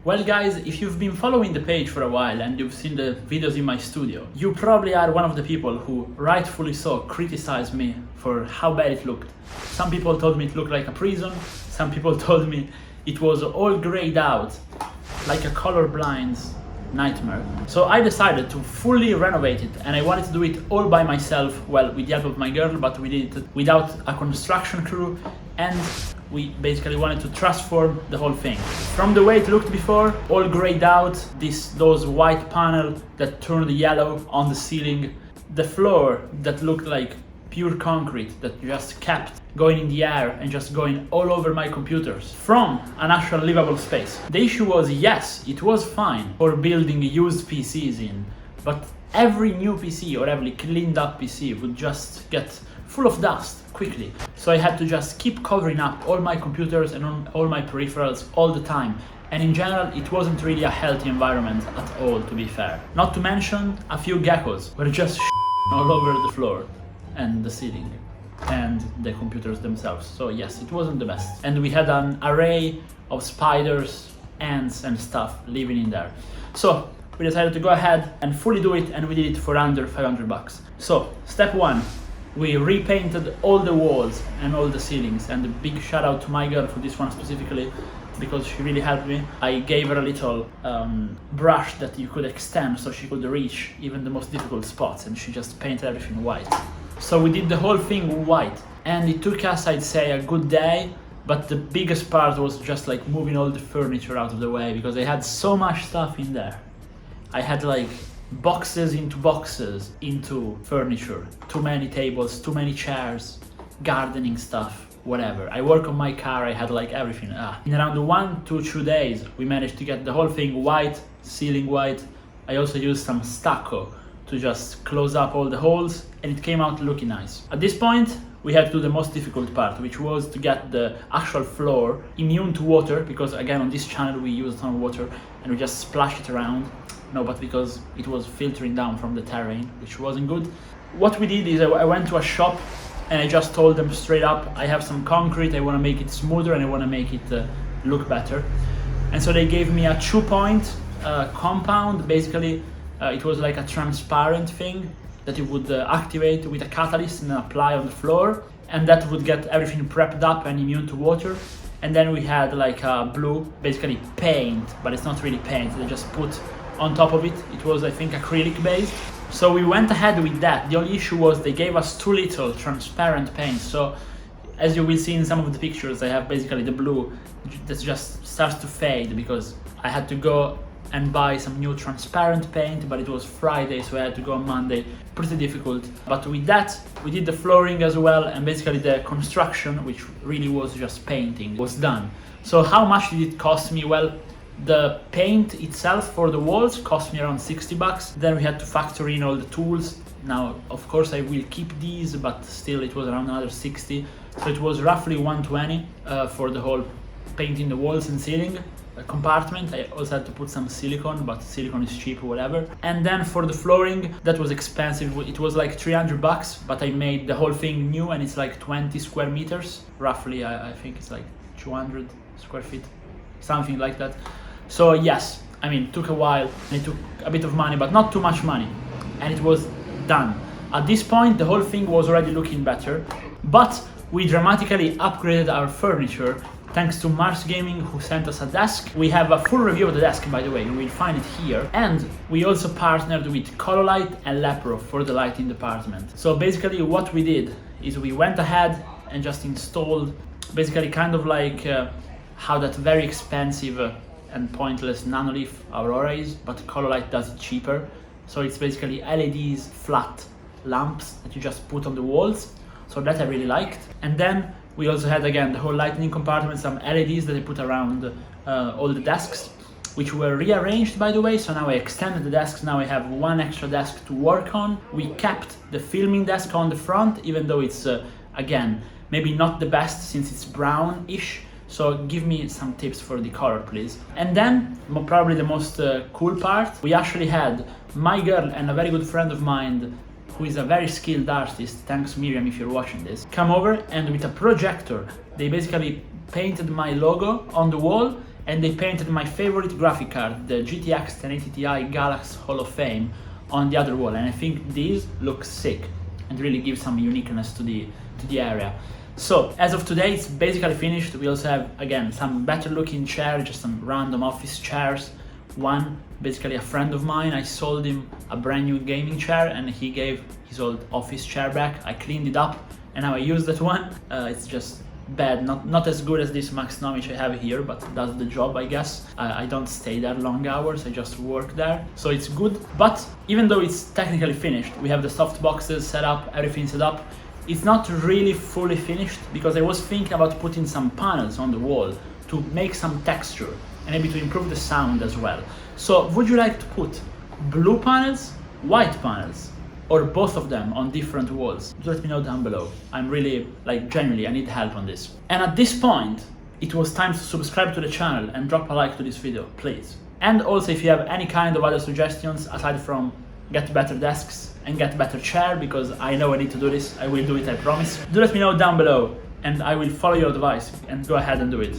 Well guys, if you've been following the page for a while and you've seen the videos in my studio, you probably are one of the people who, rightfully so, criticized me for how bad it looked. Some people told me it looked like a prison, some people told me it was all grayed out, like a colorblind's nightmare. So I decided to fully renovate it, and I wanted to do it all by myself, well, with the help of my girl, but we did it without a construction crew, and we basically wanted to transform the whole thing. From the way it looked before, all grayed out, those white panels that turned yellow on the ceiling, the floor that looked like pure concrete that just kept going in the air and just going all over my computers from an actual livable space. The issue was, yes, it was fine for building used PCs in, but every new PC or every cleaned up PC would just get full of dust quickly. So I had to just keep covering up all my computers and all my peripherals all the time. And in general, it wasn't really a healthy environment at all, to be fair. Not to mention, a few geckos were just all over the floor and the ceiling and the computers themselves. So yes, it wasn't the best. And we had an array of spiders, ants and stuff living in there. So we decided to go ahead and fully do it, and we did it for under 500 bucks. So step one, we repainted all the walls and all the ceilings, and a big shout out to my girl for this one specifically, because she really helped me. I gave her a little brush that you could extend so she could reach even the most difficult spots, and she just painted everything white. So we did the whole thing white, and it took us, I'd say, a good day, but the biggest part was just like moving all the furniture out of the way, because I had so much stuff in there. I had like boxes into furniture, too many tables, too many chairs, gardening stuff, whatever. I work on my car, I had like everything. In around 1 to 2 days, we managed to get the whole thing white, ceiling white. I also used some stucco to just close up all the holes, and it came out looking nice. At this point, we had to do the most difficult part, which was to get the actual floor immune to water, because again, on this channel we use a ton of water and we just splash it around. No, but because it was filtering down from the terrain, which wasn't good. What we did is I went to a shop and I just told them straight up, I have some concrete, I want to make it smoother and I want to make it look better. And so they gave me a 2-point compound. Basically, it was like a transparent thing that you would activate with a catalyst and then apply on the floor, and that would get everything prepped up and immune to water. And then we had like a blue, basically paint, but it's not really paint, they just put on top of it. It was, I think, acrylic based. So we went ahead with that. The only issue was they gave us too little transparent paint. So as you will see in some of the pictures, I have basically the blue that just starts to fade, because I had to go and buy some new transparent paint, but it was Friday, so I had to go on Monday. Pretty difficult. But with that, we did the flooring as well, and basically the construction, which really was just painting, was done. So how much did it cost me? Well, the paint itself for the walls cost me around 60 bucks. Then we had to factor in all the tools. Now, of course, I will keep these, but still it was around another 60. So it was roughly 120 for the whole painting the walls and ceiling compartment. I also had to put some silicone, but silicone is cheap or whatever. And then for the flooring, that was expensive. It was like 300 bucks, but I made the whole thing new, and it's like 20 square meters. Roughly, I think it's like 200 square feet, something like that. So yes, I mean, it took a while, and it took a bit of money, but not too much money, and it was done. At this point, the whole thing was already looking better, but we dramatically upgraded our furniture thanks to Mars Gaming, who sent us a desk. We have a full review of the desk, by the way, you will find it here. And we also partnered with Colorlight and Lepro for the lighting department. So basically what we did is we went ahead and just installed basically kind of like how that very expensive and pointless Nanoleaf Aurora is, but Colorlight does it cheaper. So it's basically LEDs, flat lamps that you just put on the walls. So that I really liked. And then we also had, again, the whole lighting compartment, some LEDs that I put around all the desks, which were rearranged, by the way. So now I extended the desks. Now I have one extra desk to work on. We kept the filming desk on the front, even though it's, again, maybe not the best since it's brownish. So give me some tips for the color, please. And then, probably the most cool part, we actually had my girl and a very good friend of mine, who is a very skilled artist, thanks Miriam if you're watching this, come over, and with a projector, they basically painted my logo on the wall, and they painted my favorite graphic card, the GTX 1080 Ti Galaxy Hall of Fame, on the other wall, and I think these look sick and really give some uniqueness to the area. So as of today, it's basically finished. We also have, again, some better looking chairs, just some random office chairs. One, basically a friend of mine, I sold him a brand new gaming chair and he gave his old office chair back. I cleaned it up and now I use that one. It's just bad, not as good as this Max which I have here, but does the job, I guess. I don't stay there long hours, I just work there, so it's good. But even though it's technically finished, we have the soft boxes set up, everything set up, it's not really fully finished because I was thinking about putting some panels on the wall to make some texture and maybe to improve the sound as well. So would you like to put blue panels, white panels, or both of them on different walls? Let me know down below. I'm really, genuinely, I need help on this. And at this point, it was time to subscribe to the channel and drop a like to this video, please. And also, if you have any kind of other suggestions aside from get better desks and get better chair, because I know I need to do this, I will do it, I promise. Do let me know down below and I will follow your advice and go ahead and do it.